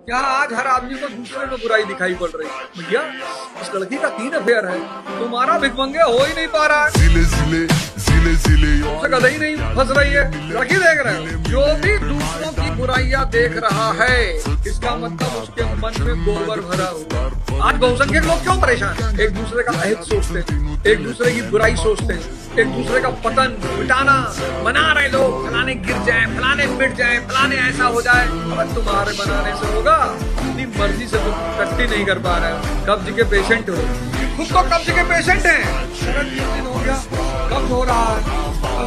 क्या आज हर आदमी को दूसरे में बुराई दिखाई पड़ रही है? भैया इस लड़की का 3 अफेयर है, तुम्हारा भिखमंगे हो ही नहीं पा रहा है, उससे गधा ही नहीं फंस रही है। लड़की देख रहे हो, जो भी दूसरों की बुराइयां देख रहा है इसका मतलब उसके मन में गोबर भरा हुआ। आज बहुसंख्यक लोग क्यों परेशान हैं? एक दूसरे का अहित सोचते हैं, एक दूसरे की बुराई सोचते हैं, एक दूसरे का पतन मिटाना बना रहे लोग, फलाने गिर जाए, फलाने मिट जाए, फलाने ऐसा हो जाए। अब तुम्हारे बनाने से होगा? अपनी मर्जी से तुम इकट्ठी नहीं कर पा रहे हो। कब्ज के पेशेंट हो, खुद तो कब्ज के पेशेंट हैं, 3 दिन हो गया कब्ज हो रहा है,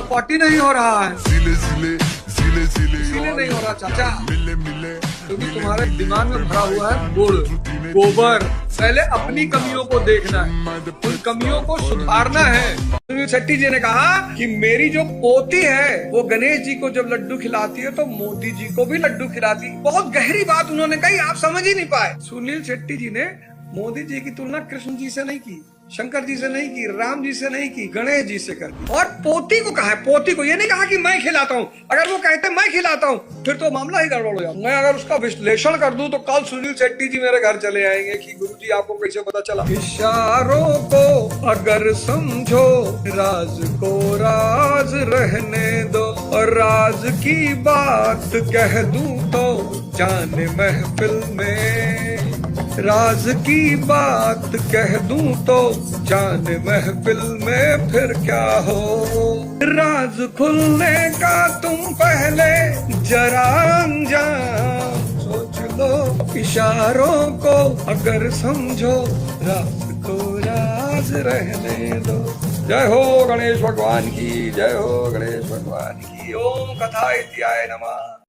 पॉटी नहीं हो रहा है, इसीलिए नहीं हो रहा चाचा, क्योंकि तुम्हारे दिमाग में भरा हुआ है गुड़ गोबर। पहले अपनी कमियों को देखना है, उन कमियों को सुधारना है। सुनील शेट्टी जी ने कहा कि मेरी जो पोती है वो गणेश जी को जब लड्डू खिलाती है तो मोदी जी को भी लड्डू खिलाती। बहुत गहरी बात उन्होंने कही, आप समझ ही नहीं पाए। सुनील शेट्टी जी ने मोदी जी की तुलना कृष्ण जी से नहीं की, शंकर जी से नहीं की, राम जी से नहीं की, गणेश जी से कर दी। और पोती को कहा है, पोती को ये नहीं कहा कि मैं खिलाता हूँ। अगर वो कहते मैं खिलाता हूँ फिर तो मामला ही गड़बड़ हो जाए। मैं अगर उसका विश्लेषण कर दूं तो कल सुनील शेट्टी जी मेरे घर चले आएंगे कि गुरुजी आपको कैसे पता चला। इशारों को अगर समझो, राज को राज रहने दो, और राज की बात कह दूं तो जाने महफिल में, राज की बात कह दूं तो जाने महफिल में फिर क्या हो। राज खुलने का तुम पहले जरा अंजाम सोच लो, इशारों को अगर समझो, राज को राज रहने दो। जय हो गणेश भगवान की, जय हो गणेश भगवान की। ओम कथा इत्याय नमः।